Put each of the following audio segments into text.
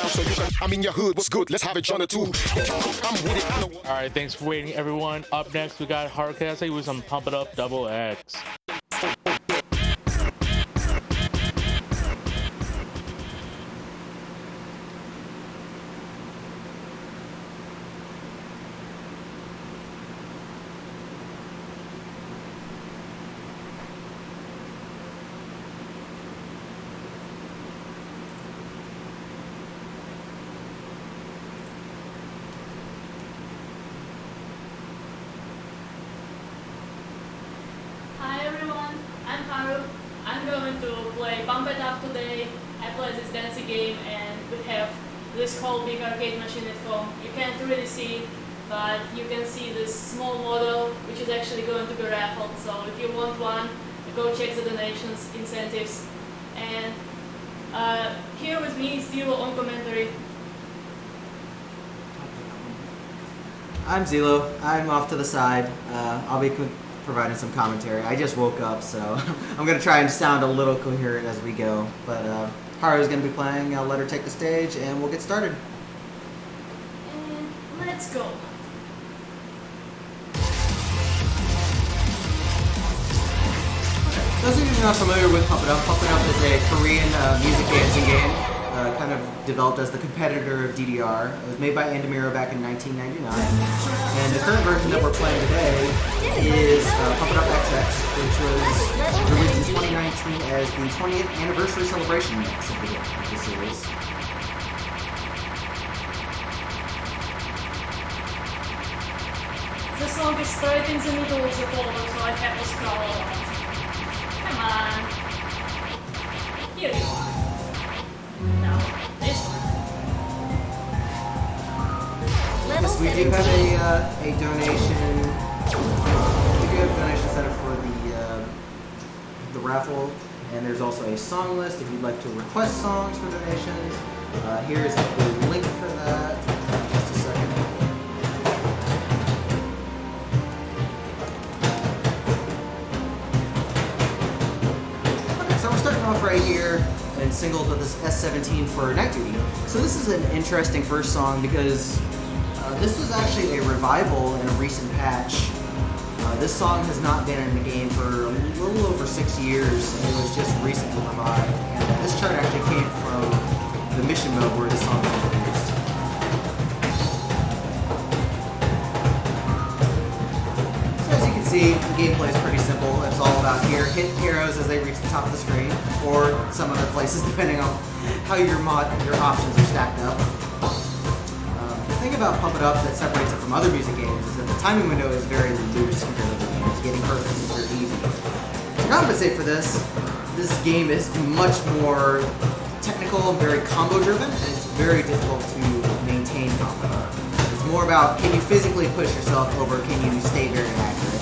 So you can, I'm in your hood, what's good? Let's have it, John or two. I'm with it, I know. Alright, thanks for waiting, everyone. Up next, we got HaruKaze with some Pump It Up Double X. Hi everyone, I'm Haru. I'm going to play Pump It Up today. I play this dancing game and we have this whole big arcade machine at home. You can't really see it, but you can see this small model which is actually going to be raffled. So if you want one, go check the donations, incentives. And here with me is ZELLLOO on commentary. I'm ZELLLOO. I'm off to the side. I'll be providing some commentary. I just woke up, so I'm going to try and sound a little coherent as we go. But Haru's going to be playing. I'll let her take the stage, and we'll get started. And let's go. Those of you who are not familiar with Pump It Up is a Korean music dancing game, kind of developed as the competitor of DDR. It was made by Andamiro back in 1999. And the current version that we're playing today is Pump It Up XX, which was released in 2019 as the 20th anniversary celebration mix of the series. The song is straight in the middle of the folder, so I have to scroll around. Come on. Here you are. Now, this one. Yes, we do have a donation. We do have a donation set up for the raffle, and there's also a song list if you'd like to request songs for donations. Here's the link for that. Just a second. Okay, so we're starting off right here in singles with this S17 for Night Duty. So this is an interesting first song because this was actually a revival in a recent patch. This song has not been in the game for a little over 6 years, and it was just recently revived. And this chart actually came from the mission mode where this song was introduced. So as you can see, the gameplay is pretty simple. It's all about here, hit arrows as they reach the top of the screen, or some other places depending on how your options are stacked up. The thing about Pump It Up that separates it from other music games is that the timing window is very loose compared to other games. Getting perfect is very easy. To compensate for this game is much more technical and very combo driven, and it's very difficult to maintain combo. It's more about, can you physically push yourself over, can you stay very accurate?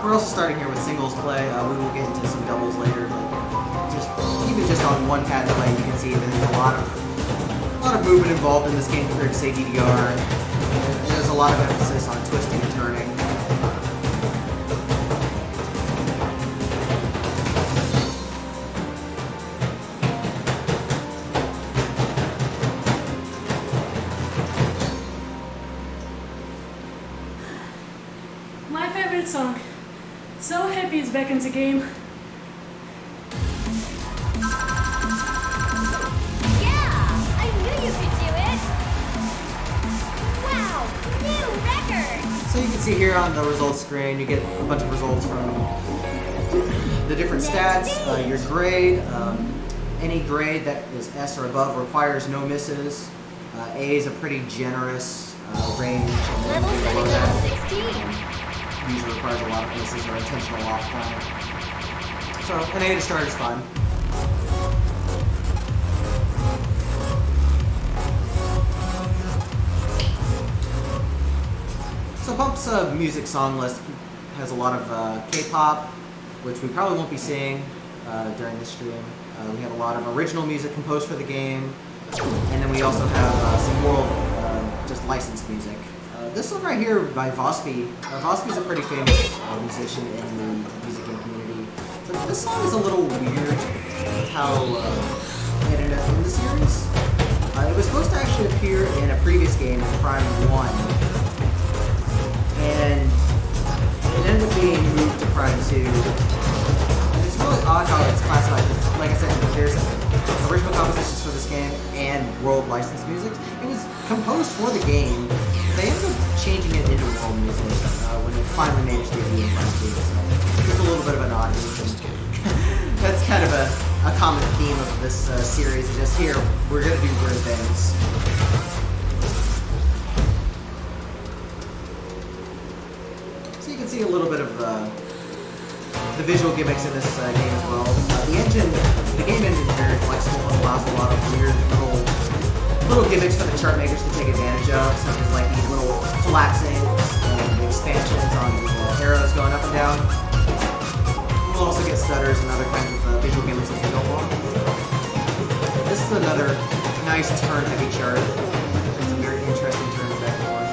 We're also starting here with singles play. We will get into some doubles later, but even just on one pathway, you can see that there's a lot of movement involved in this game compared to, say, DDR. There's a lot of emphasis on twisting and turning. My favorite song. So happy it's back in the game. Yeah! I knew you could do it! Wow! New record! So you can see here on the results screen, you get a bunch of results from the different stats, your grade. Any grade that is S or above requires no misses. A is a pretty generous range. Level 16! Usually requires a lot of misses or intentional off time. So an A to start is fine. So Pump's music song list has a lot of K-pop, which we probably won't be seeing during this stream. We have a lot of original music composed for the game, and then we also have some world just licensed music. this one right here by Vospi. Vospi's a pretty famous musician in the music game community. So this song is a little weird how it ended up in the series. It was supposed to actually appear in a previous game, Prime 1. And it ended up being moved to Prime 2. And it's really odd how it's classified. Like I said, there's original compositions for this game and world licensed music. It was composed for the game. They ended up changing it into world music when it finally managed to be in Prime 2. So it's a little bit of an oddity. That's kind of a common theme of this series. Just here, we're going to do weird things. So you can see a little bit of the visual gimmicks in this game as well. The game engine is very flexible and allows a lot of weird little gimmicks for the chart makers to take advantage of, such as like these little collapsing and expansions on the arrows going up and down. We'll also get stutters and other kinds of visual gimmicks as we go along. This is another nice turn-heavy chart. Some very interesting turns back and forth.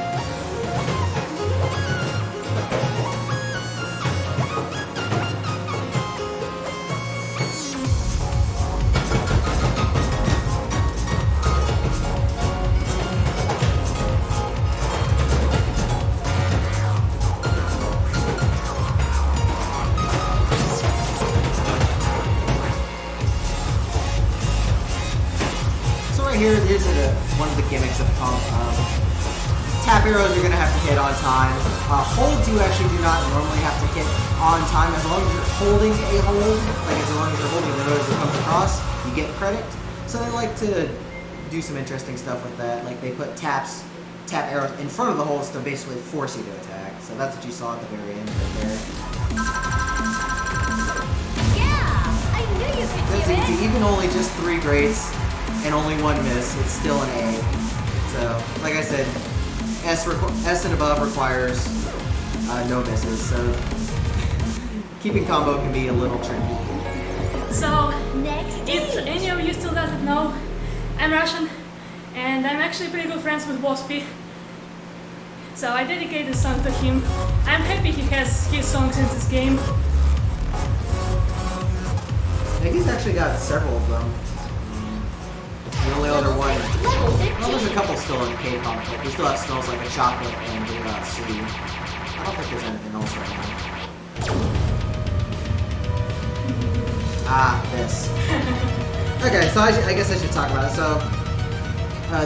Here's one of the gimmicks of Pump. Tap arrows you're going to have to hit on time. Holds you actually do not normally have to hit on time as long as you're holding a hold. Like as long as you're holding the node as it comes across, you get credit. So they like to do some interesting stuff with that. Like they put tap arrows in front of the holds to basically force you to attack. So that's what you saw at the very end right there. Yeah, I knew you could That's do it. easy. Even only just 3 greats and only 1 miss, it's still an A. So, like I said, S and above requires no misses, so keeping combo can be a little tricky. So, Next if stage. any of you still doesn't know, I'm Russian, and I'm actually pretty good friends with Vospi. So I dedicate this song to him. I'm happy he has his songs in this game. Yeah, he's actually got several of them. The only other one. Level 15. Well, there's a couple still in K-pop, but we still have Smells Like a Chocolate and C. I don't think there's anything else right now. This. Okay, so I guess I should talk about it. So,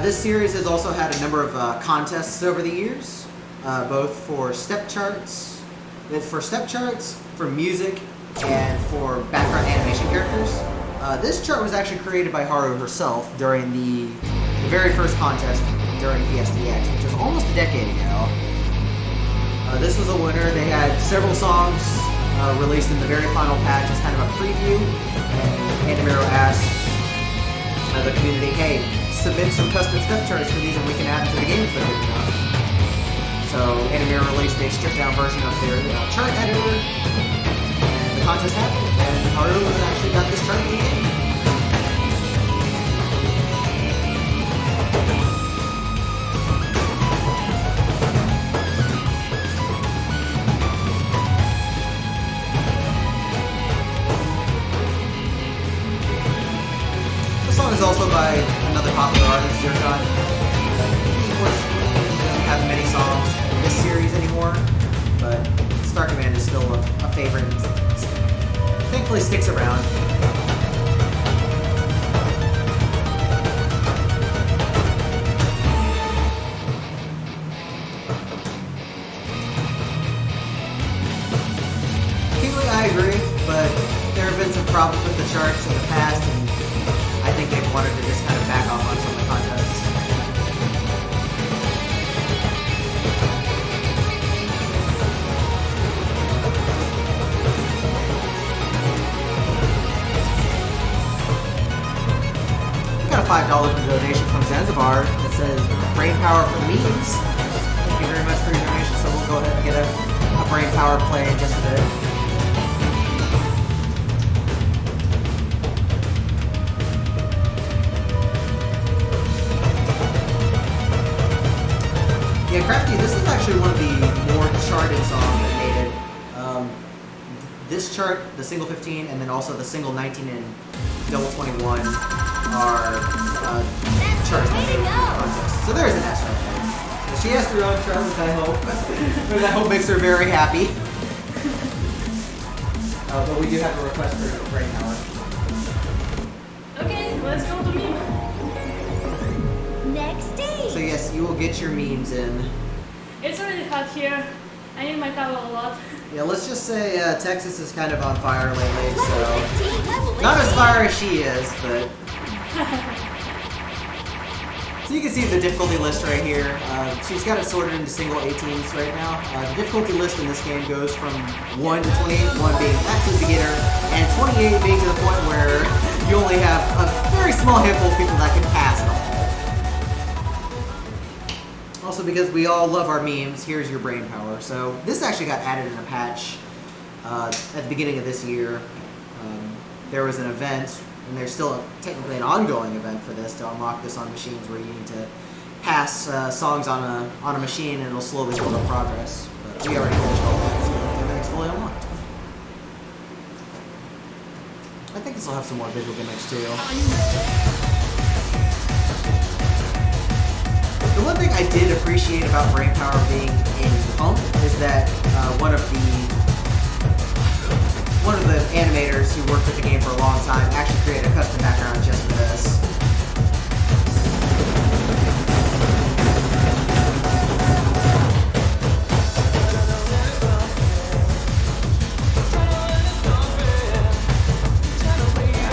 this series has also had a number of contests over the years, both for step charts, for music, and for background animation characters. This chart was actually created by Haru herself during the very first contest during PSDX, which was almost a decade ago. This was a winner. They had several songs released in the very final patch as kind of a preview, and Animero asked the community, hey, submit some custom step charts for these and we can add them to the game if they're good enough. So Animero released a stripped down version of their chart editor, and the contest happened, and Haru actually got this chart in the game. The song is also by another popular artist, Zerkan. Unfortunately, he doesn't have many songs in this series anymore, but Star Command is still a favorite. Thankfully sticks around. Technically, I agree, but there have been some problems with the charts in the past, and I think they've wanted to just kind of back off on some of the contests. We got a $5 donation from Zanzibar that says brain power for memes. Thank you very much for your donation, so we'll go ahead and get a brain power play in just a bit. Yeah, Crafty, this is actually one of the more charted songs that made it. This chart, the single 15, and then also the single 19 and double 21 are charts that made it through the contest. So there's an S right there. So she has her own chart, which I hope, which I hope makes her very happy. But we do have a request for Brain Power. Okay, let's go to meme. Next stage. So yes, you will get your memes in. It's really hot here. I need my towel a lot. Yeah, let's just say Texas is kind of on fire lately, so Level 15, level not as 18. fire as she is, but so you can see the difficulty list right here. She's got it sorted into single 18s right now. The difficulty list in this game goes from 1 to 28, 1 being absolute beginner, and 28 being to the point where you only have a very small handful of people that can pass it all. Also, because we all love our memes, here's your brain power. So this actually got added in a patch at the beginning of this year. There was an event, and there's still technically an ongoing event for this to unlock this on machines where you need to pass songs on a machine, and it'll slowly build up progress. But we already finished all that, so everything's fully unlocked. I think this will have some more visual gimmicks too. The one thing I did appreciate about Brain Power being in Pump is that one of the animators who worked with the game for a long time actually created a custom background just for this.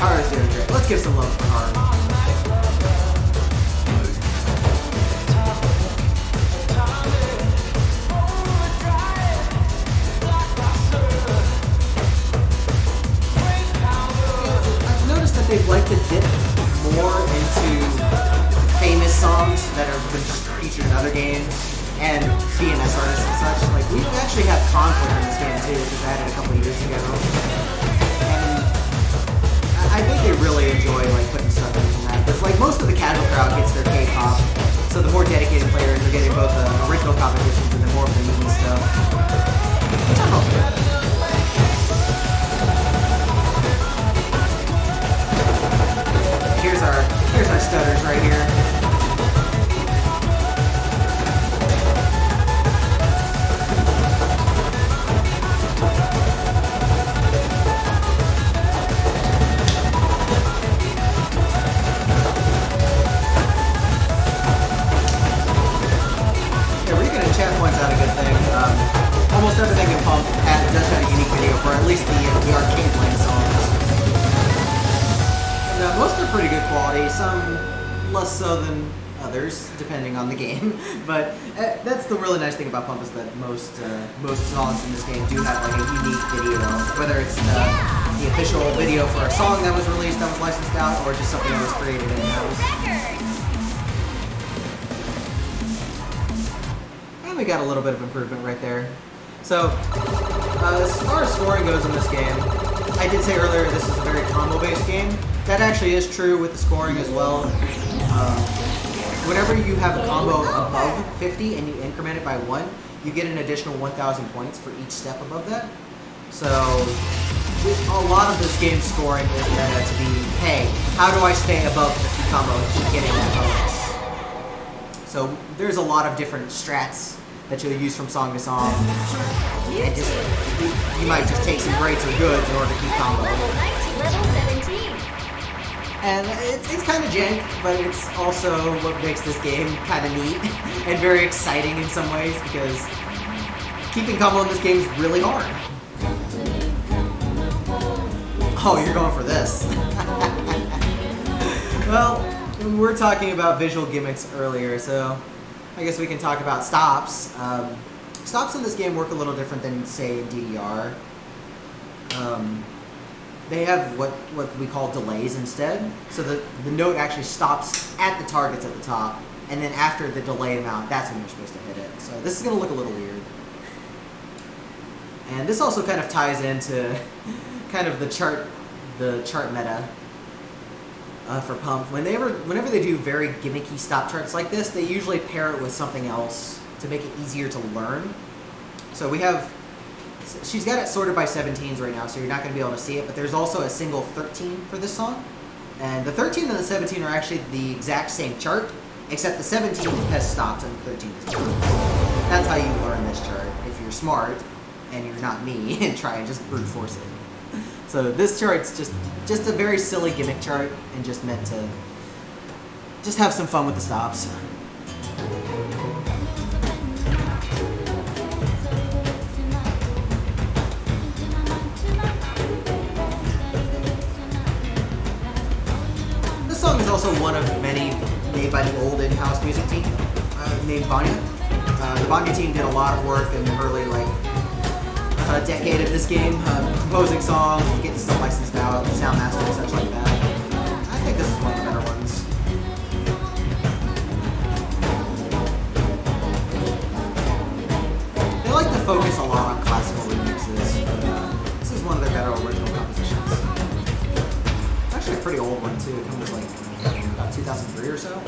Haru's doing great. Let's give some love for Haru. They'd like to dip more into famous songs that have been featured in other games and DNS artists and such. Like, we actually have Conflict in this game too, which was added a couple of years ago. And I think they really enjoy like putting stuff in from that. Because like most of the casual crowd gets their K-pop, so the more dedicated players are getting both the original competitions and then more of the meme stuff. Which I hope good. Here's our stutters right here. Yeah, Regan in chat points out a good thing. Almost everything in Pump does have a unique video for at least the arcade playing songs. Most are pretty good quality, some less so than others, depending on the game. But that's the really nice thing about Pump is that most songs in this game do have like a unique video, whether it's the official video for a song that was released that was licensed out, or just something that was created in-house. And we got a little bit of improvement right there. So, as far as scoring goes in this game, I did say earlier this is a very combo-based game. That actually is true with the scoring as well. Whenever you have a combo above 50 and you increment it by 1, you get an additional 1,000 points for each step above that. So a lot of this game's scoring is meant to be, hey, how do I stay above the 50 combo and keep getting that bonus? So there's a lot of different strats that you'll use from song to song. And just, you might just take some greats or goods in order to keep combo. Level 19, level 17. And it's kind of jank, but it's also what makes this game kind of neat and very exciting in some ways, because keeping combo in this game is really hard. Oh, you're going for this. Well, we were talking about visual gimmicks earlier, so I guess we can talk about stops. Stops in this game work a little different than, say, in DDR. They have what we call delays instead. So the note actually stops at the targets at the top, and then after the delay amount, that's when you're supposed to hit it. So this is going to look a little weird. And this also kind of ties into kind of the chart meta for Pump. Whenever they do very gimmicky stop charts like this, they usually pair it with something else to make it easier to learn. So we have, she's got it sorted by 17s right now, so you're not going to be able to see it, but there's also a single 13 for this song. And the 13 and the 17 are actually the exact same chart, except the 17 has stopped and the 13 is not. That's how you learn this chart, if you're smart and you're not me and try and just brute force it. So this chart's just a very silly gimmick chart and just meant to just have some fun with the stops. This song is also one of many made by the old in-house music team named Vanya. The Vanya team did a lot of work in the early decade of this game, composing songs, getting stuff licensed out, sound mastering, such like that. I think this is one of the better ones. They like to focus a lot on classical remixes. This is one of their better original compositions. It's actually a pretty old one too. It comes like about 2003 or so.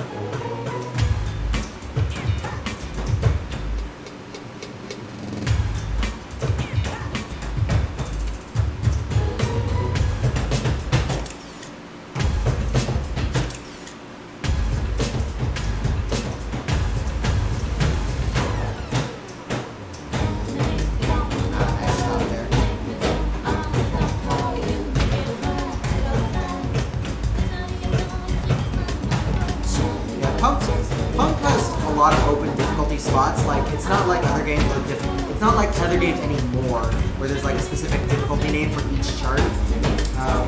Spots. Like, it's not like other games are different. It's not like other games anymore, where there's like a specific difficulty name for each chart.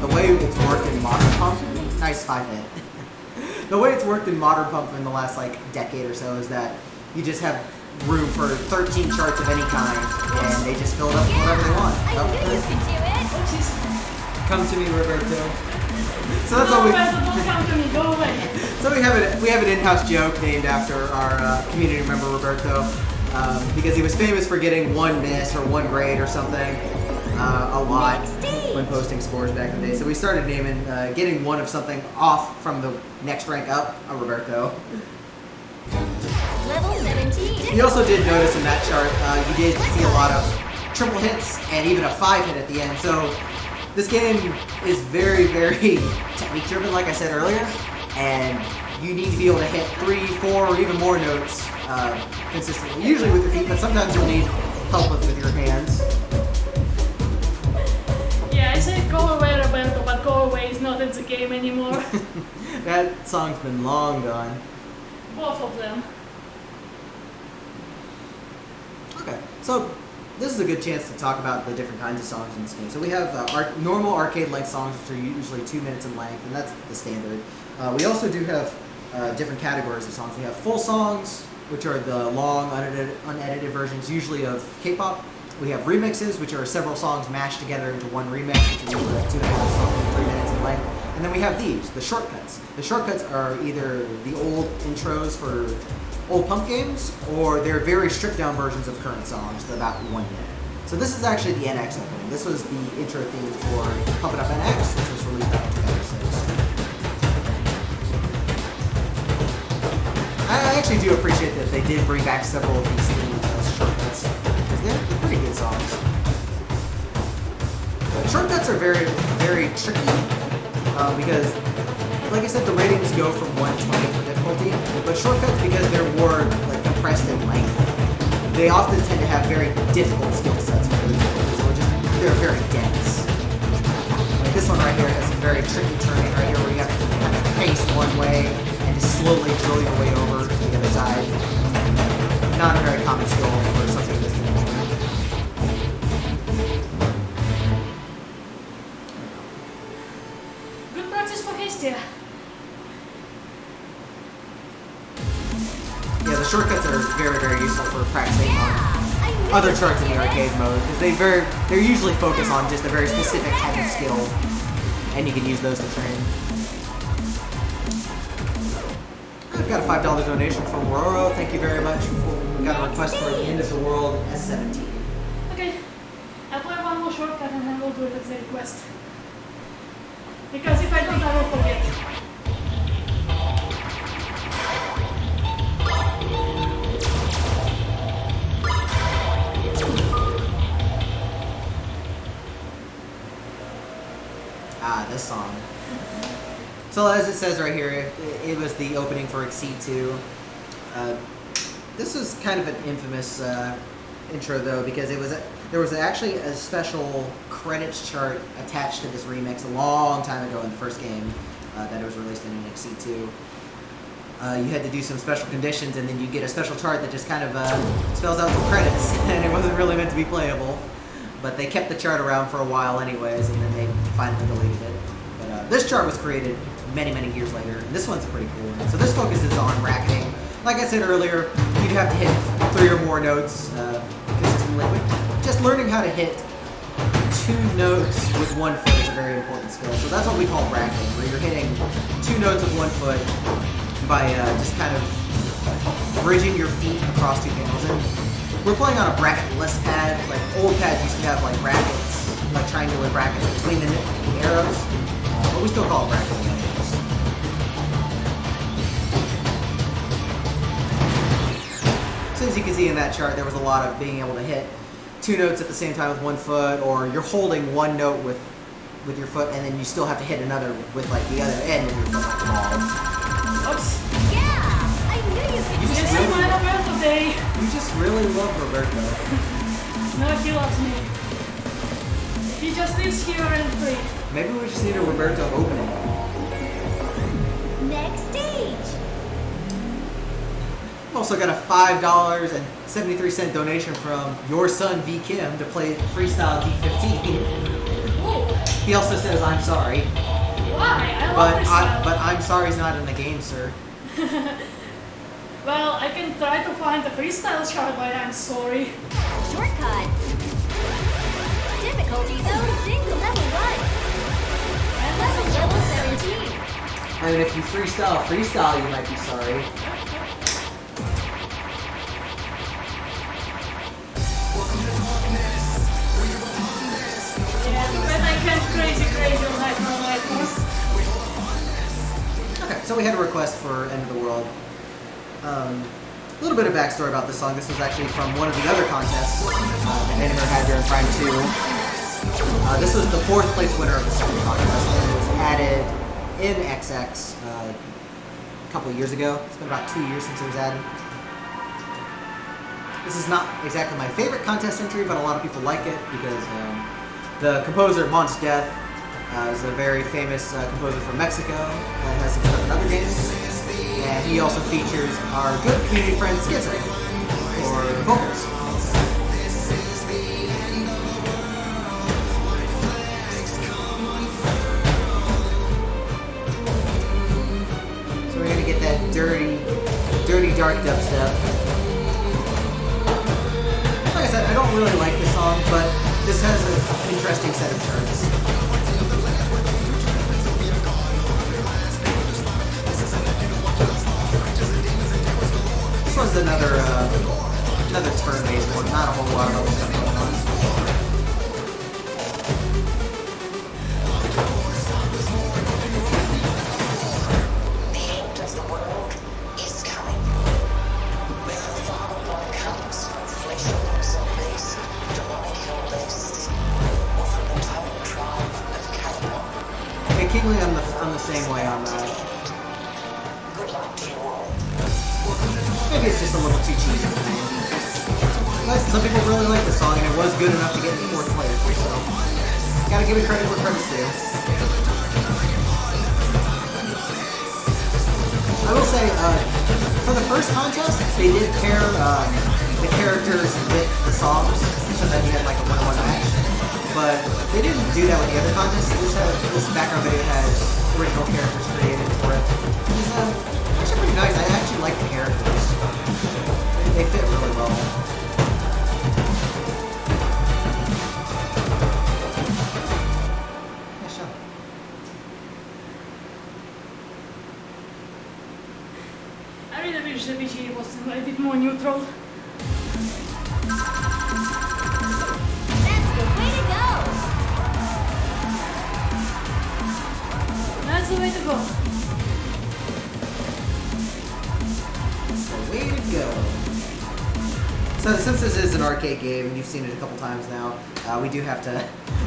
The way it's worked in Modern Pump, nice 5-hit. The way it's worked in Modern Pump in the last like decade or so is that you just have room for 13 charts of any kind, and they just fill it up with whatever they want. I knew you could do it. Come to me, Roberto. So that's all we. Don't come to me. Go away. So we have an in-house joke named after our community member Roberto, because he was famous for getting one miss or one grade or something a lot when posting scores back in the day. So we started naming getting one of something off from the next rank up a Roberto. Level 17. You also did notice in that chart you did see a lot of triple hits and even a 5-hit at the end. So this game is very, very technique driven, like I said earlier. And you need to be able to hit 3, 4, or even more notes consistently. Usually with your feet, but sometimes you'll need help with your hands. Yeah, I said go away, Roberto, but go away is not in the game anymore. That song's been long gone. Both of them. Okay, so this is a good chance to talk about the different kinds of songs in this game. So we have normal arcade-length songs, which are usually 2 minutes in length, and that's the standard. We also do have different categories of songs. We have full songs, which are the long, unedited versions, usually of K-pop. We have remixes, which are several songs mashed together into one remix, which are usually like 2.5 songs, 3 minutes in length. And then we have these, the shortcuts. The shortcuts are either the old intros for old Pump games, or they're very stripped-down versions of current songs, to about 1 minute. So this is actually the NX opening. This was the intro theme for Pump It Up NX, which was released back in 2006. I actually do appreciate that they did bring back several of these themes as shortcuts, because they're pretty good songs. Shortcuts are very, very tricky, because, like I said, the ratings go from 1 to 20 for difficulty, but shortcuts, because they're more like compressed in length, they often tend to have very difficult skill sets for these difficulties, they're very dense. Like this one right here has some very tricky turning right here, where you have to kind of face one way and just slowly drill your way over to the other side. Not a very common skill for something this difficult. Good practice for Hestia. Yeah, the shortcuts are very, very useful for practicing on other charts in the arcade mode, because they're usually focused on just a very specific type of skill, and you can use those to train. I've got a $5 donation from Roro. Thank you very much. We got a request for the End of the World S17. Okay, I'll play one more shortcut and then we'll do it as a request. Because if I don't, I will forget. Ah, this song. So as it says right here, it was the opening for Exceed 2. This was kind of an infamous intro though, because there was actually a special credits chart attached to this remix a long time ago in the first game that it was released in Exceed 2. You had to do some special conditions, and then you get a special chart that just kind of spells out the credits, and it wasn't really meant to be playable. But they kept the chart around for a while anyways, and then they finally deleted it. But this chart was created many, many years later, and this one's pretty cool. So this focuses on bracketing. Like I said earlier, you'd have to hit 3 or more notes consistently. Just learning how to hit 2 notes with 1 foot is a very important skill. So that's what we call bracketing, where you're hitting 2 notes with 1 foot by just kind of bridging your feet across 2 panels. And we're playing on a bracketless pad. Like old pads used to have like brackets, like triangular brackets between the arrows, but we still call it bracketing. So as you can see in that chart, there was a lot of being able to hit 2 notes at the same time with 1 foot, or you're holding 1 note with your foot, and then you still have to hit another with like the other end of your foot, like the ball. Oops. Yeah, I knew you could This is my Roberto day. You just really love Roberto. No, he loves me. He just lives here and free. Maybe we just need a Roberto opening. Next stage. I've also got a $5.73 donation from your son V Kim to play Freestyle D15. Oh, He also says, "I'm sorry," why? I love freestyle. but "I'm sorry's" not in the game, sir. Well, I can try to find the freestyle chart, but I'm sorry. Shortcut. Difficulty zone single level 1. And level 17. I mean, if you freestyle, you might be sorry. Yeah, but I can't crazy all night long. Okay, so we had a request for End of the World. A little bit of backstory about this song. This was actually from one of the other contests that Animer had during Prime 2. This was the 4th place winner of the second contest, and it was added in XX a couple of years ago. It's been about 2 years since it was added. This is not exactly my favorite contest entry, but a lot of people like it because the composer Mont's Death is a very famous composer from Mexico that has some stuff in other games. And he also features our good community friend Schizo for vocals. So we're gonna get that dirty dark dubstep. Like I said, I don't really like this song, but this has an interesting set of charts. This one's another turn-based one, not a whole lot of other stuff going on. The end of the world is coming. When the final one comes from flesh or zombies, demonic hellbeasts, or from the total tribe of Calamon. Okay, Kingley, I'm the same way on that. Good luck to you all. Maybe it's just a little too cheesy for me. But some people really like the song, and it was good enough to get in 4th place, so gotta give it credit where credit's due. I will say, for the first contest, they did pair the characters with the songs, so that you had like a 1-on-1 match. But they didn't do that with the other contests. This background video has original characters created for it. It's actually pretty nice. I actually like the characters. They fit really well. Yeah, sure. I really wish the BG was a bit more neutral. That's the way to go. That's the way to go. Way to go. So since this is an arcade game, and you've seen it a couple times now, we do have to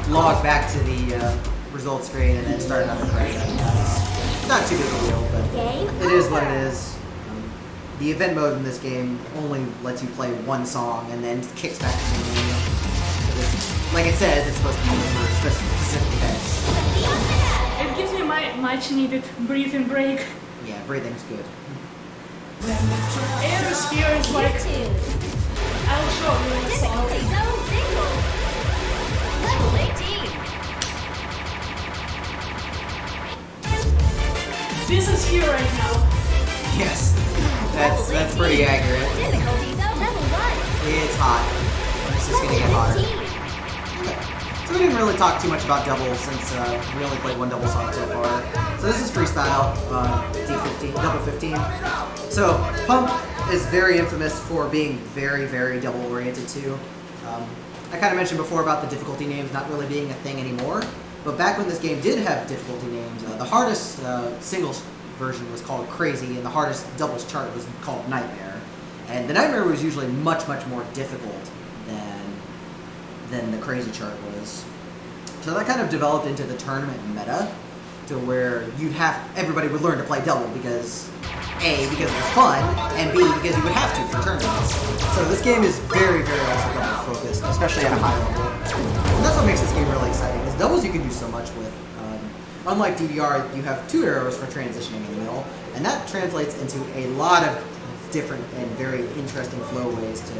log back to the result screen and then start another frame. Not too big a deal, but it is what it is. The event mode in this game only lets you play one song and then kicks back to the menu. Like it says, it's supposed to be for specific events. It gives me my much needed breathing break. Yeah, breathing's good. Aerosphere is like, I'll show you a song. Level 18. This is here right now. Yes, that's pretty accurate. Difficulty zone level 1. It's hot. It's just gonna get hotter. Okay. So we didn't really talk too much about doubles since we only played one double song so far. So this is freestyle, D15, double 15. So Pump is very infamous for being very, very double oriented too. I kind of mentioned before about the difficulty names not really being a thing anymore, but back when this game did have difficulty names, the hardest singles version was called Crazy, and the hardest doubles chart was called Nightmare. And the Nightmare was usually much, much more difficult than the Crazy chart was. So that kind of developed into the tournament meta, to where everybody would learn to play double because A, because it was fun, and B, because you would have to for tournaments. So this game is very, very also double focused, especially at a high level. And that's what makes this game really exciting, is doubles you can do so much with. Unlike DDR, you have 2 arrows for transitioning in the middle, and that translates into a lot of different and very interesting flow ways to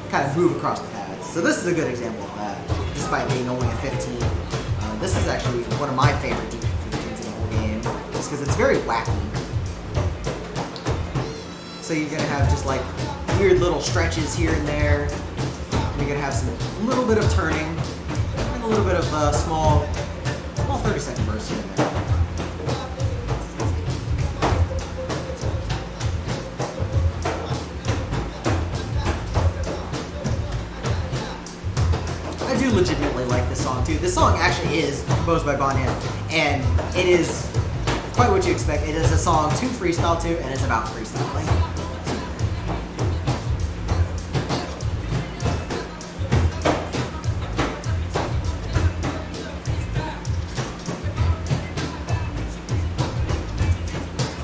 kind of move across the paths. So this is a good example of that, despite being only a 15. This is actually one of my favorite D15s in the whole game, just because it's very wacky. So you're gonna have just like weird little stretches here and there. You're gonna have a little bit of turning, and a little bit of small 30-second bursts here and there. I do legitimately like this song too. This song actually is composed by Bon Him, and it is quite what you expect. It is a song to freestyle to, and it's about freestyling.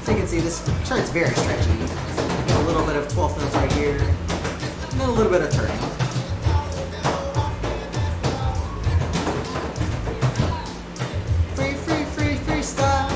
So you can see this chart's very stretchy. A little bit of 12th notes right here, and then a little bit of turning. Freestyle.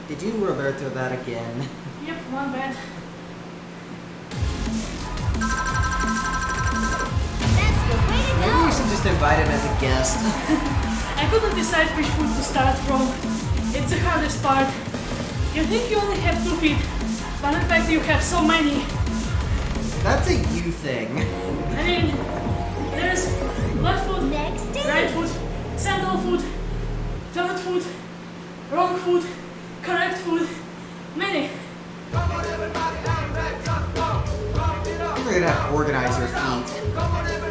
Did you Roberto that again? Yep, one bad. That's the way to Maybe go. we should just invite him as a guest. I couldn't decide which foot to start from. It's the hardest part. You think you only have 2 feet, but in fact you have so many. That's a you thing. I mean, there's left foot, Next stage. right foot, sandal foot, third foot, wrong foot, correct foot, many. You're gonna have to organize your feet.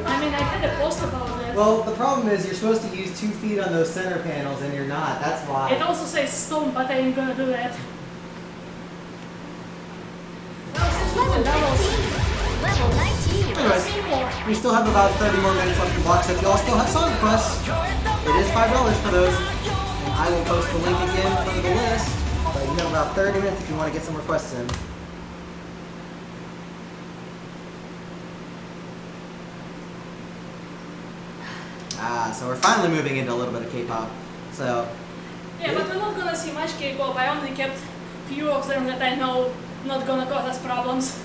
I mean, I had a post about that. Well, the problem is you're supposed to use 2 feet on those center panels, and you're not. That's why. It also says stone, but I ain't gonna do that. Well, since we Level went doubles, 19. Level 19. Anyways, see more. we still have about 30 more minutes left to watch, so if y'all still have song requests, it is $5 for those. And I will post the link again for the list, but you have about 30 minutes if you want to get some requests in. So we're finally moving into a little bit of K-pop. So, Yeah, but we're not gonna see much K-pop. I only kept few of them that I know not gonna cause us problems.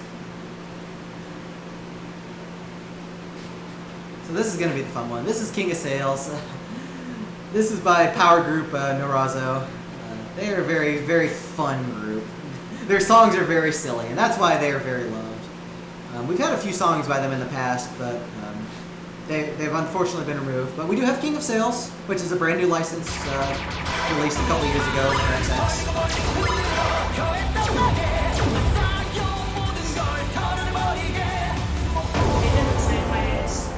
so this is going to be the fun one. This is King of Sales. This is by power group Norazo. They are a very, very fun group. Their songs are very silly, and that's why they are very loved. We've had a few songs by them in the past, but they've unfortunately been removed. But we do have King of Sales, which is a brand new license released a couple years ago in XX. It didn't save my ass.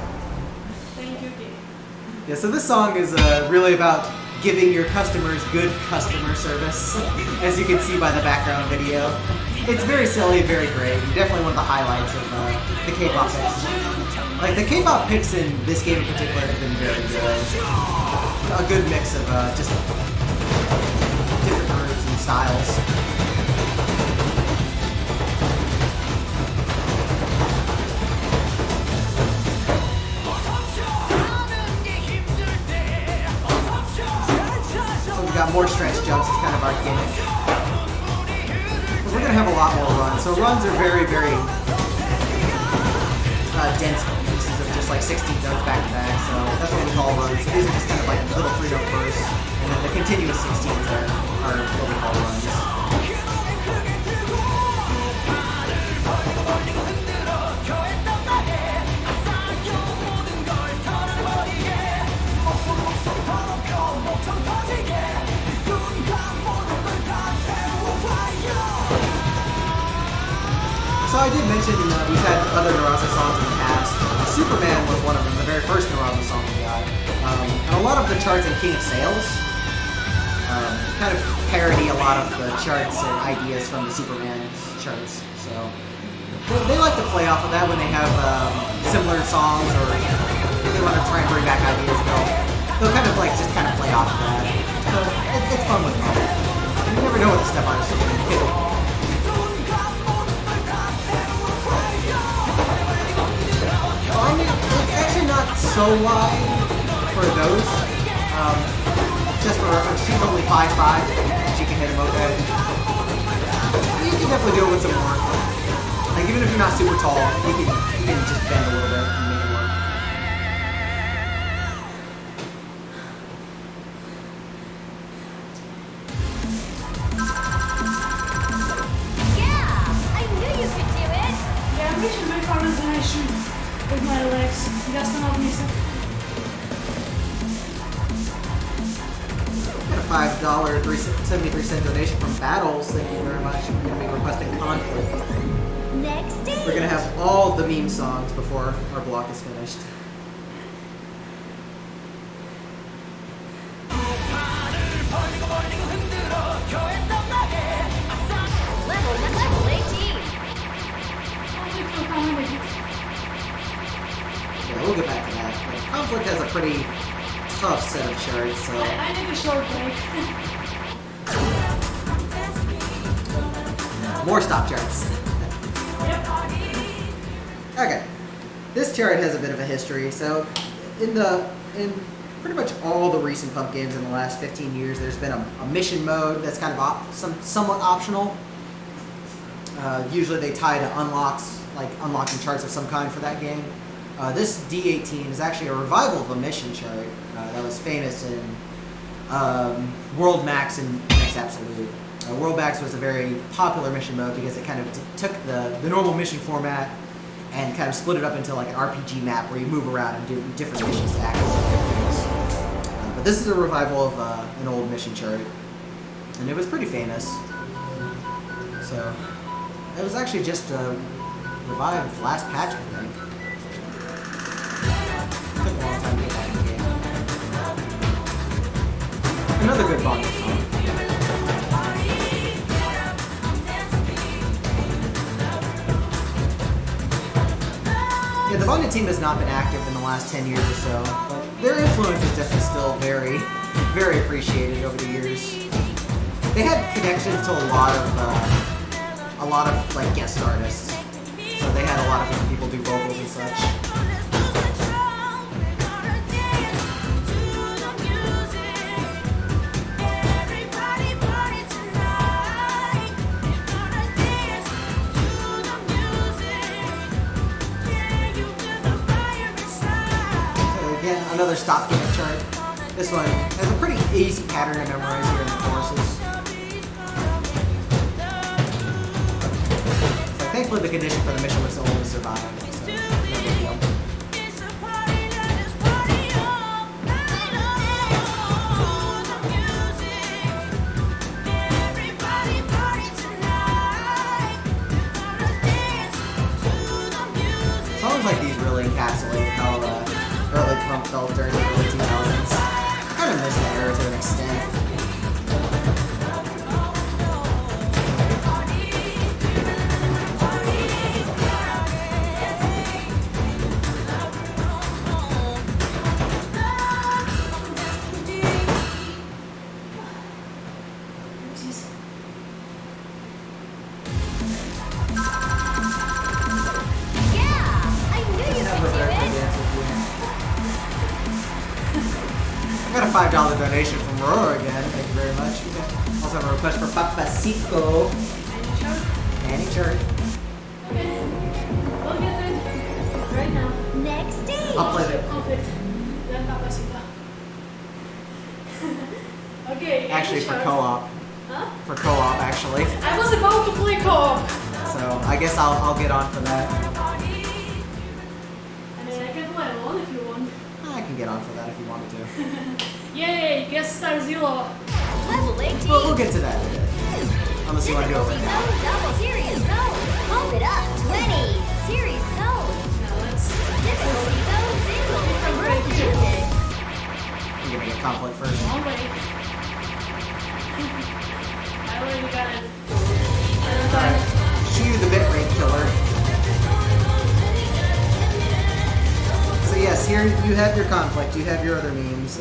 Thank you, Dave. Yeah, so this song is really about giving your customers good customer service, as you can see by the background video. It's very silly, very great, and definitely one of the highlights of the K-pop picks. Like, the K-pop picks in this game in particular have been very good. A good mix of just different groups and styles. Got more stretch jumps, it's kind of our gimmick. But we're going to have a lot more runs. So runs are very, very dense pieces of just like 16 notes back to back. So that's what we call runs. So these are just kind of like little 3-note bursts. And then the continuous 16s are what we call runs. So I did mention we've had other Naruto songs in the past. Superman was one of them, the very first Naruto song we got. And a lot of the charts in King of Sales kind of parody a lot of the charts and ideas from the Superman charts. So they like to play off of that when they have similar songs, or if they want to try and bring back ideas, they'll kind of like just kind of play off of that. So it's fun with them. You never know what to step on. I mean, it's actually not so wide for those. Just for reference, she's only 5'5", and she can hit him okay. You can definitely do it with some work. Like, even if you're not super tall, you can just bend a little bit and make it work. Yeah, I knew you could do it. Yeah, I'm reaching my coordination with my legs. Just not missing. Got a $5, 73-cent donation from Battles. Thank you very much. We're going to be requesting Conflict. Next stage. We're going to have all the meme songs before our block is finished. Level 18. Yeah, we'll get back to that. But Conflict has a pretty tough set of charts, so... I need a short break. More stop charts. Okay. This chart has a bit of a history. So, in pretty much all the recent pump games in the last 15 years, there's been a mission mode that's kind of somewhat optional. Usually they tie to unlocks, like unlocking charts of some kind for that game. This D18 is actually a revival of a mission chart that was famous in World Max and Max Absolute. World Max was a very popular mission mode because it kind of took the normal mission format and kind of split it up into like an RPG map where you move around and do different missions to access different things. But this is a revival of an old mission chart, and it was pretty famous. So it was actually just revived last patch, I think. Took a long time to get back in the game. Another good bonding song. Yeah, the Bonded team has not been active in the last 10 years or so, but their influence is definitely still very, very appreciated over the years. They had connections to a lot of like guest artists, so they had a lot of different people do vocals and such. Another stop gimmick chart. This one has a pretty easy pattern to memorize here in the choruses. So thankfully the condition for the mission was only to survive, so no big deal. Songs like these really encapsulate how early punk felt during the early 2000s. I kind of miss that era to an extent. I got a $5 donation from Aurora again. Thank you very much. We also have a request for Papacito. Annie Church. Okay. We'll get it right now. Next stage. I'll play it. Conflict. Then Papacito. Okay. Actually, for co-op. Huh? For co-op, actually. I was about to play co-op. So I guess I'll get on for that. I mean, I can play alone if you want. I can get on for that if you wanted to. Yay! Guest star ZELLLOO. Level 18. We'll get to that in a bit. Unless you want to do it right now. Zone, double serious zone. Pump it up. 20. Serious zone. Now let's. Difficulty zone single from Road Music. We're gonna get conflict first. Long way. I already got it. Alright. Chew the bitrate killer. So yes, here you have your conflict, you have your other memes.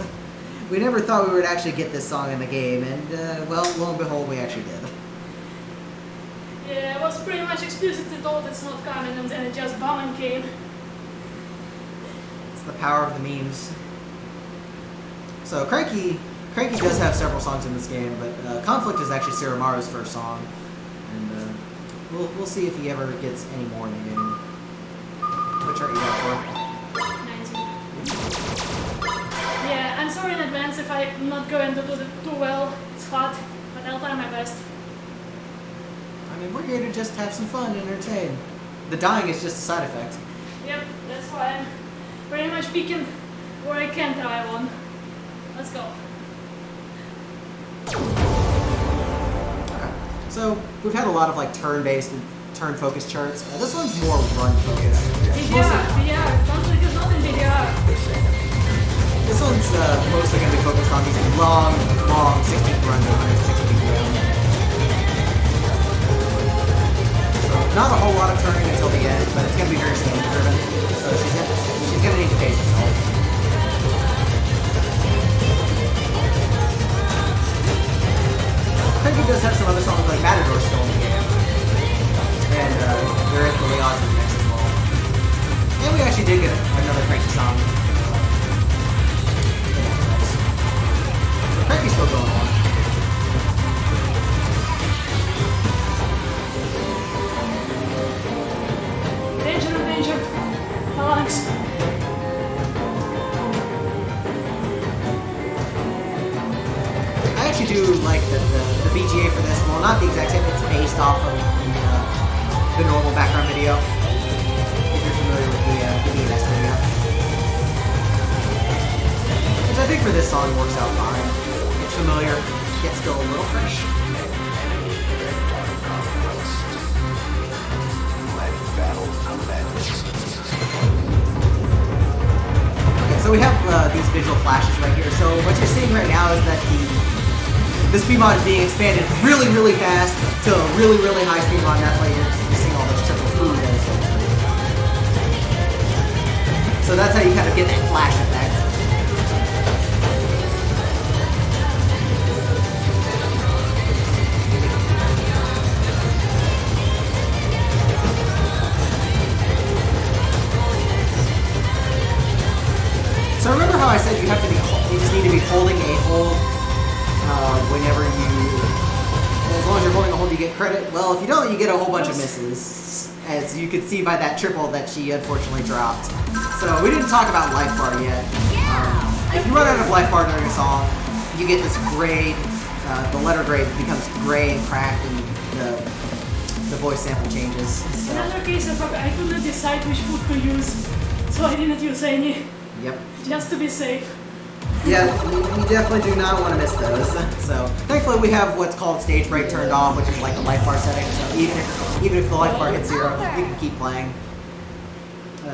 We never thought we would actually get this song in the game, and well, lo and behold, we actually did. Yeah, I was pretty much explicitly told it's not coming, and then it just bombing came. It's the power of the memes. So Cranky does have several songs in this game, but Conflict is actually Siramaru's first song, and we'll see if he ever gets any more in the game. Which are you got for? 19. Yeah, I'm sorry in advance if I'm not going to do it too well. It's hot, but I'll try my best. I mean, we're here to just have some fun and entertain. The dying is just a side effect. Yep, that's why I'm pretty much picking where I can try one. Let's go. Okay. So we've had a lot of like turn-based and turn-focused charts. This one's more run-focused. DDR, conflict is not in DDR. This one's mostly going to be focused on these long 16th runs at 160 BPM. So not a whole lot of turning until the end, but it's going to be very stage-driven. So she's going to need to pace herself. Cranky does have some other songs like Matador still in the game. And there is the Leon's remix as well. And we actually did get another Cranky song. So Cranky's still going on. Danger, danger. Alex. I actually do like the BGA for this. Well, not the exact same. It's based off of the normal background video. If you're familiar with the DNS video. Which I think for this song works out fine. It's familiar, yet still a little fresh. Okay, so we have these visual flashes right here. So what you're seeing right now is that the speed mod is being expanded really, really fast to a really, really high speed mod. That's why you're seeing all those triple Ooh. So that's how you kind of get that flash effect. So remember how I said you just need to be holding a hold whenever as long as you're holding a hold you get credit? Well, if you don't, you get a whole bunch of misses. As you can see by that triple that she unfortunately dropped. So we didn't talk about life bar yet. If you run out of life bar during a song, you get this grade, the letter grade becomes gray and cracked and the voice sample changes. So. Another case of I couldn't decide which food to use, so I didn't use any. Yep. Just to be safe. Yeah, you definitely do not want to miss those. So thankfully we have what's called stage break turned off, which is like the life bar setting. So even if the life bar hits 0, you can keep playing.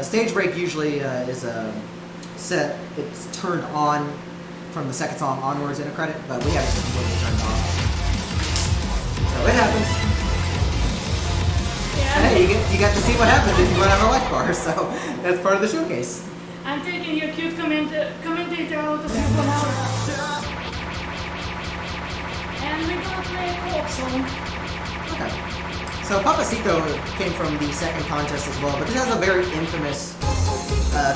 Stage break usually is set. It's turned on from the second song onwards in a credit, but we have it completely turned off. So it happens. Yeah, Hey, you got to see what happens if you run out of life bar. So that's part of the showcase. I'm taking your cute commentator out of your phone. And we're gonna play a co-op song. Okay. So Papacito came from the second contest as well, but it has a very infamous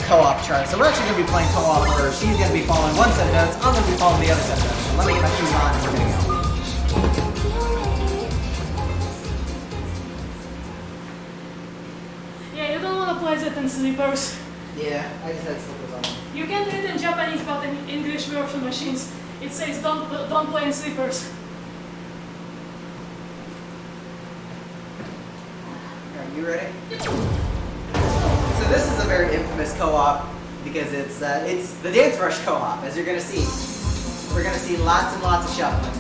co-op chart. So we're actually going to be playing co-op where she's going to be following one set of notes, I'm going to be following the other set of notes. So let me get my shoes on and we're going to go. Yeah, you don't want to play that in slippers. Yeah, I just had slippers on. You can read in Japanese, but in English version machines, it says don't play in slippers. Are you ready? So this is a very infamous co-op because it's the Dance Rush co-op, as you're going to see. We're going to see lots and lots of shuffling.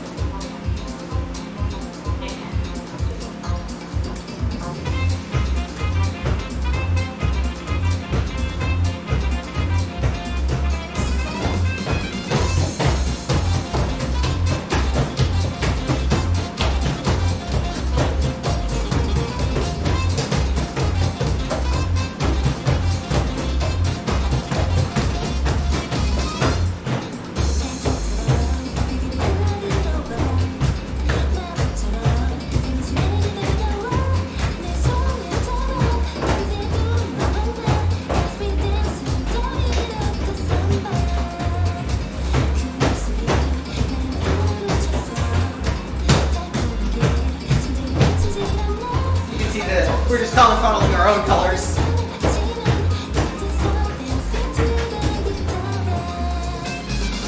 We're just funneling our own colors.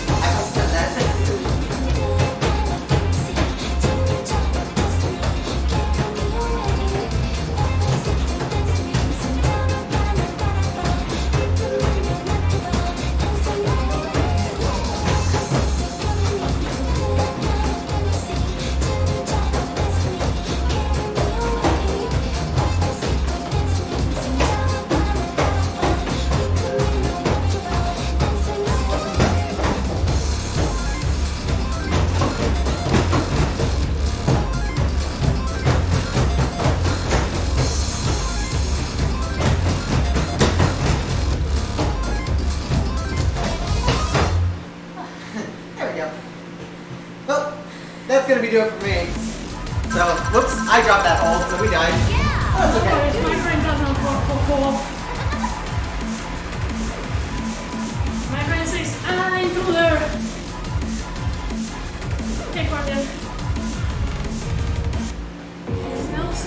I will send that to you. That's gonna be doing it for me. So, whoops, I dropped that hold, so we died. That's okay. My brain doesn't work for co-op. My brain says, I'm cooler. Okay, Guardian. Anything else?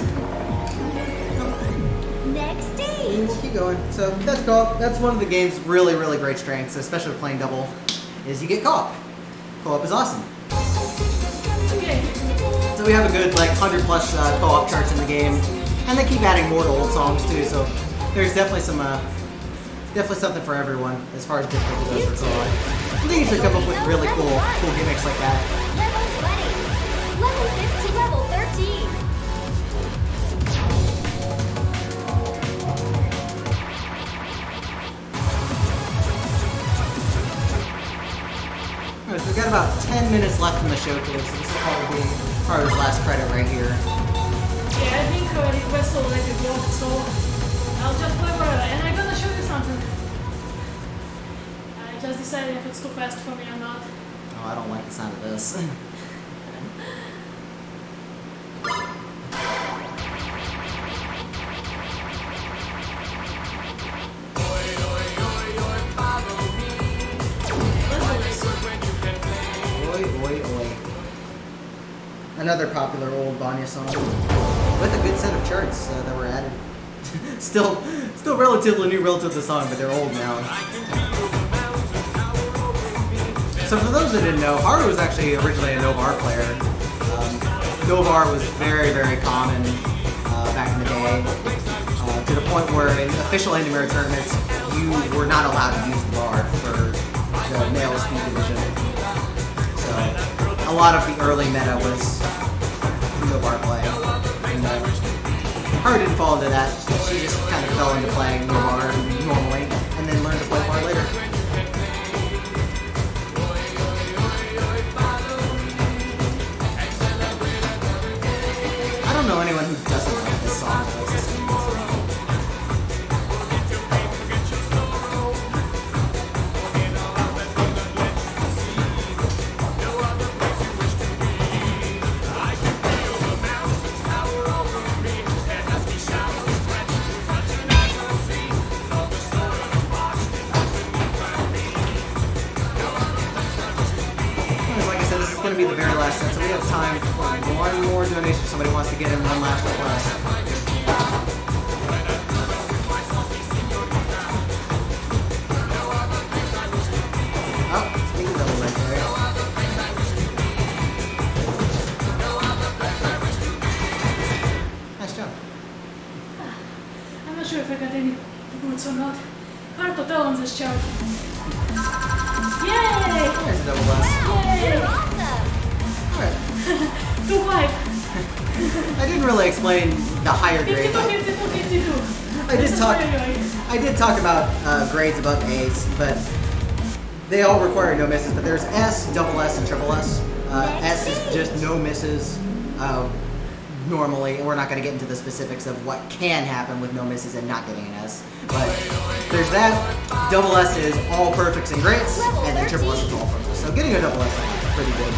Next stage. We'll keep going. So that's co-op. That's one of the game's really, really great strengths, especially playing double, is you get co-op. Co-op is awesome. Okay. So we have a good 100 plus co-op charts in the game, and they keep adding more to old songs too. So there's definitely something for everyone as far as difficulty goes for co-op. They usually come up with really cool gimmicks like that. Level 20. Level 15. Level 13. Alright, so we've got about 10 minutes left in the showcase, so this will probably be Haru's last credit right here. Yeah, I think request already blocked, so I'll just play whatever. And I'm gonna show you something. I just decided if it's too fast for me or not. Oh, I don't like the sound of this. Another popular old Vanya song with a good set of charts that were added. still relatively new relative to the song, but they're old now. So for those that didn't know, Haru was actually originally a Novar player. Novar was very, very common back in the day, to the point where in official Endemir tournaments, you were not allowed to use the bar for the male speed division. So a lot of the early meta was Novar play. And Haru didn't fall into that. She just kind of fell into playing Novar normally, and then learned to play bar later. I don't know anyone who doesn't like this song. going to be the very last set, so we have time for one more donation. Somebody wants to get in one last request. Oh, speaking double right there. Nice job. I'm not sure if I got any boots or not. Hard to tell on this chart. Yay! There's a double S. Yay! You're awesome. Alright. 2-5. I didn't really explain the higher grade. 52, 52, 52. I did talk about grades above A's, but they all require no misses. But there's S, double S, and triple S. S is just no misses normally, and we're not going to get into the specifics of what can happen with no misses and not getting an S. But there's that. Double S is all perfects and greats, and then triple S is all perfects. So getting a double S is pretty good.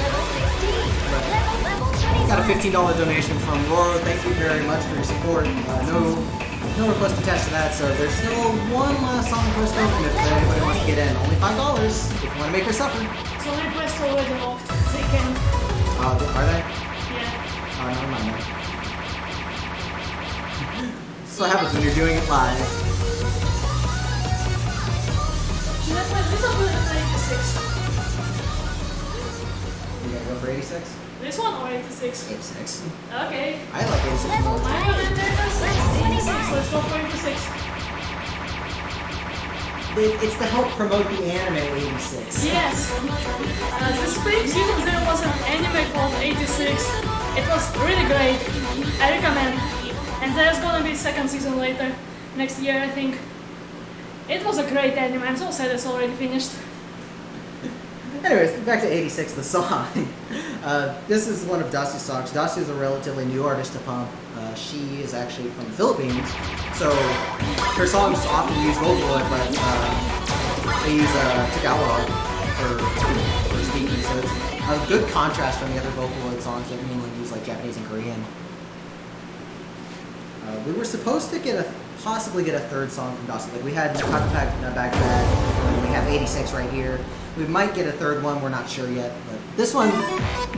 Level 20. Got a $15 donation from Roro. Thank you very much for your support. No request attached to that, so there's still one last song request open if anybody wants to get in. Only $5 if you want to make her suffer. So requests already locked. They can. Are they? Yeah. Oh, never mind then. That's what happens when you're doing it live. That's why this one will be 86. You gotta go for 86? This one or 86? 86. Okay. I like 86 more. I'm gonna take a 86. Let's go for 86. It's to help promote the anime 86. Yes. The spring season there was an anime called 86. It was really great. I recommend. And there's gonna be a second season later. Next year, I think. It was a great anime. I'm so sad it's already finished. Anyways, back to 86, the song. This is one of Dasi's songs. Dasi is a relatively new artist to Pump. She is actually from the Philippines, so her songs often use Vocaloid, but they use Tagalog for speaking, so it's a good contrast from the other Vocaloid songs that mainly use like Japanese and Korean. We were supposed to possibly get a third song from Dasi. Like we had Back to Back, and we have 86 right here. We might get a third one, we're not sure yet. But this one,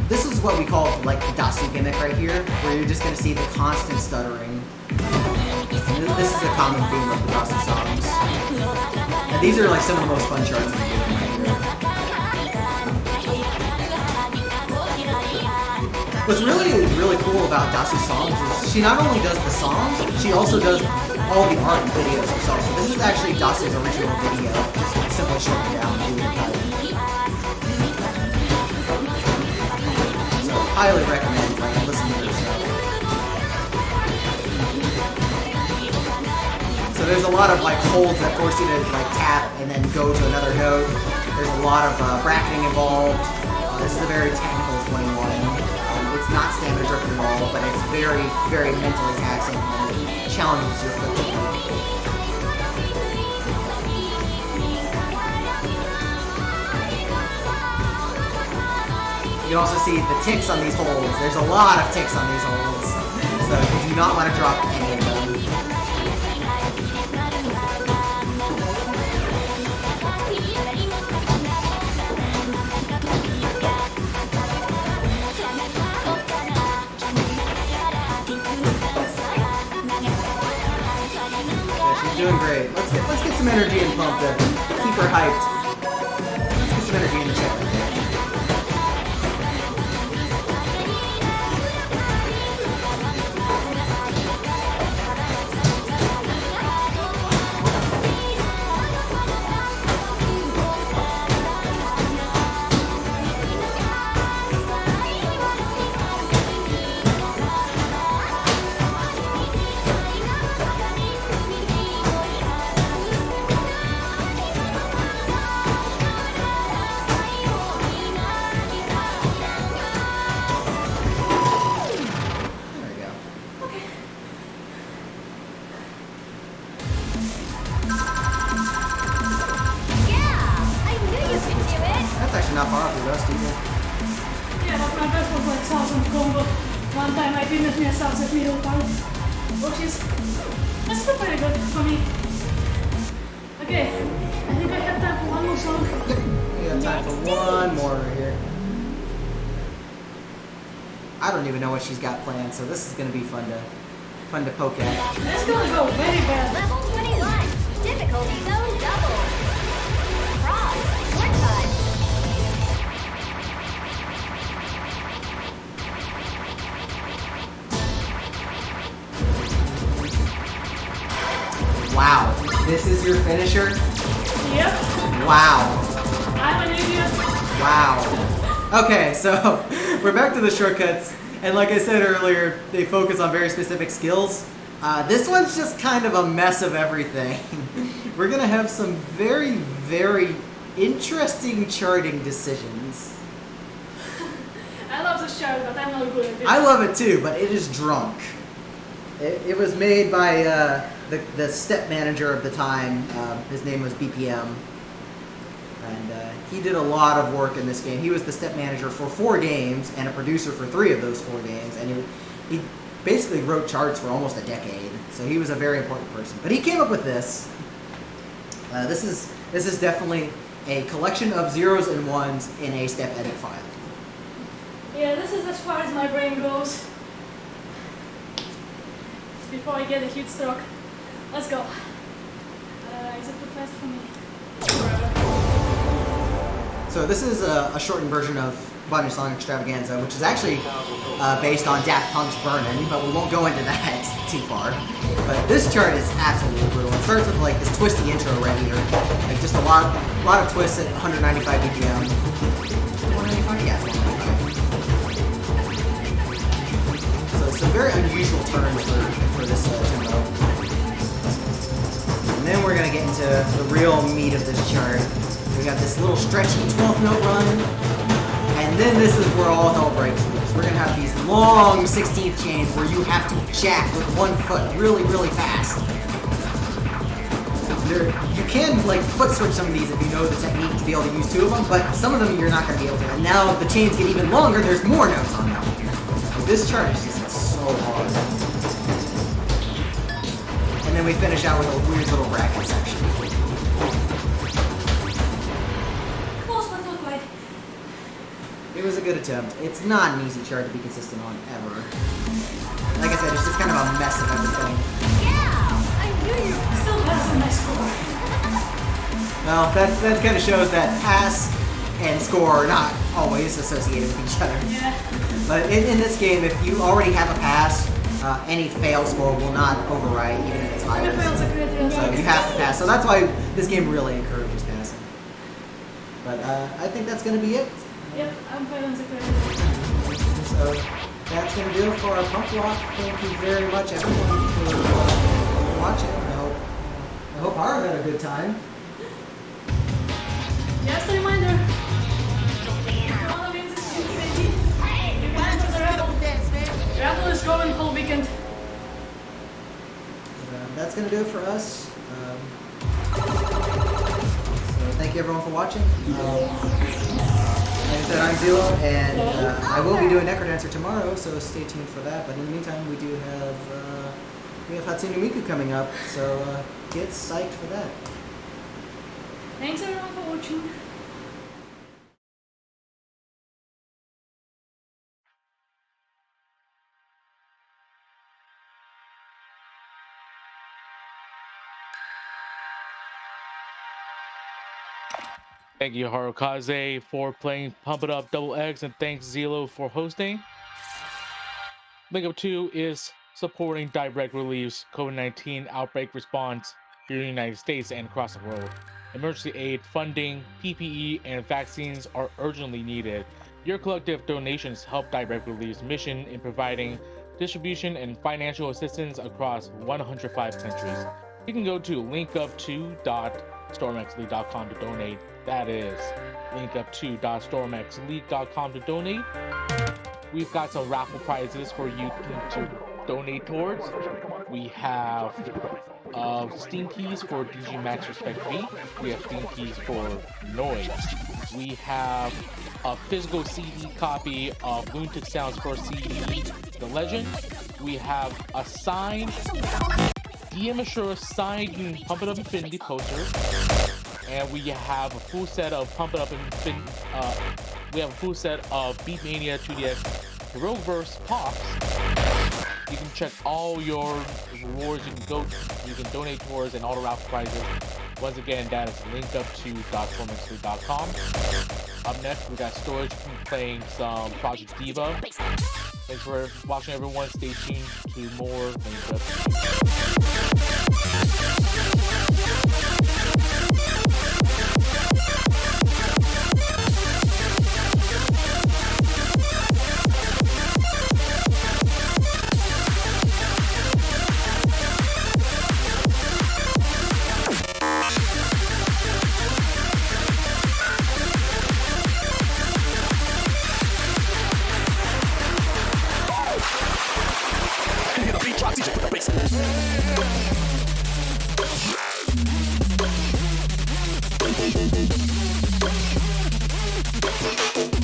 this is what we call like the Dasi gimmick right here, where you're just gonna see the constant stuttering. And this is a common theme of the Dasi songs. And these are like some of the most fun charts in the game right here. What's really cool about Dasi's songs is she not only does the songs, she also does all the art and videos herself. So this is actually Dasi's original video, just simply shortened down and doing cut. So highly recommend listening to her stuff. So there's a lot of like holds that force you to like tap and then go to another note. There's a lot of bracketing involved. This is a very technical 21. It's not standard driven at all, but it's very, very mentally taxing and it challenges your foot. You can also see the ticks on these holds. There's a lot of ticks on these holds, so you do not want to drop any of them. Doing great. Let's get some energy and Pump to keep her hyped. Let's get some energy in the chat right there. Not far off the rest either. Yeah, but my best was like 1000 combo. One time I didn't miss out at middle part, which is that's still pretty good for me. Okay, I think I have time for one more song. Yep, we have time for one more right here. I don't even know what she's got planned, so this is gonna be fun to poke at. This is gonna go very bad. Level 21. Difficulty zone double. Cross. Shortcut. Wow, this is your finisher? Yep. Wow. I'm an idiot. Wow. Okay, so we're back to the shortcuts, and like I said earlier, they focus on very specific skills. This one's just kind of a mess of everything. We're gonna have some very, very interesting charting decisions. I love this chart, but I'm not good at it. I love it too, but it is drunk. It was made by the step manager of the time. His name was BPM. And he did a lot of work in this game. He was the step manager for 4 games and a producer for 3 of those 4 games. And he basically wrote charts for almost a decade. So he was a very important person. But he came up with this. This is definitely a collection of zeros and ones in a step edit file. Yeah, this is as far as my brain goes. Before I get a heat stroke. Let's go. Is it too fast for me? So this is a shortened version of Body Song Extravaganza, which is actually based on Daft Punk's Burnin', but we won't go into that too far. But this chart is absolutely brutal. It starts with like this twisty intro right here, like just a lot of twists at 195 BPM. 195? Yeah, 195. So some very unusual turns for this tempo. And then we're gonna get into the real meat of this chart. We got this little stretchy 12th note run, and then this is where all hell breaks loose. We're gonna have these long 16th chains where you have to jack with one foot really, really fast. You can like foot switch some of these if you know the technique to be able to use 2 of them, but some of them you're not gonna be able to. And now the chains get even longer, there's more notes on them. So this chart is just so hard. And then we finish out with a weird little bracket section. It was a good attempt. It's not an easy chart to be consistent on, ever. Like I said, it's just kind of a mess of everything. Yeah, I knew you. Still better than my score. Well, that kind of shows that pass and score are not always associated with each other. Yeah. But in this game, if you already have a pass, any fail score will not overwrite, even if it's higher. It fails a crit, yes. So you have to pass. So that's why this game really encourages passing. But I think that's going to be it. Yep, I'm failing the crit. So that's going to do it for our pump block. Thank you very much, everyone, for watching. I hope Haru had a good time. Just a reminder. If you want to win this game, baby, you can enter the raffle. Raffle is going whole weekend. That's going to do it for us. So thank you, everyone, for watching. Like I said, I'm ZELLLOO, and I will be doing Necrodancer tomorrow, so stay tuned for that. But in the meantime, we do have Hatsune Miku coming up, so get psyched for that. Thanks everyone for watching. Thank you, HaruKaze, for playing Pump It Up Double X, and thanks ZELLLOO for hosting. Link Up 2 is supporting direct relief's COVID-19 outbreak response here in the United States and across the world. Emergency aid, funding, PPE, and vaccines are urgently needed. Your collective donations help direct relief's mission in providing distribution and financial assistance across 105 countries. You can go to linkup2.stormxleague.com to donate. That is linkup2.stormxleague.com to donate. We've got some raffle prizes for you to donate towards. We have Steam keys for DG Max Respect V. We have Steam keys for Noise. We have a physical CD copy of Lunatic Sound's first CD, The Legend. We have a signed DM Assure signed Pump It Up Infinity poster. And we have a full set of Pump It Up we have a full set of Beatmania 2DX Heroverse pops, you can check all your rewards you can donate towards and all the raffle prizes. Once again, that is linked up to .4mixer.com. Up next, we got Storage playing some Project Diva. Thanks for watching, everyone. Stay tuned to more main clips.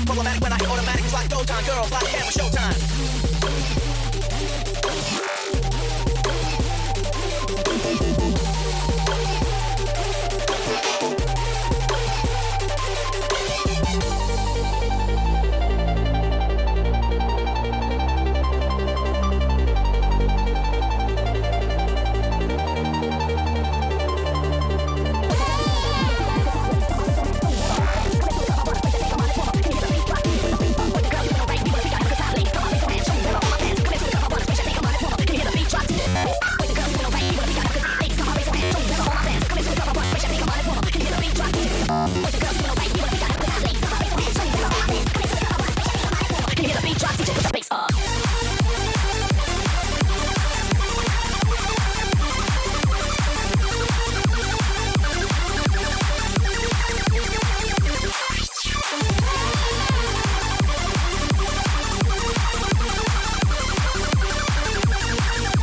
Problematic when I hit automatic, it's like go time, girls, like hammer showtime.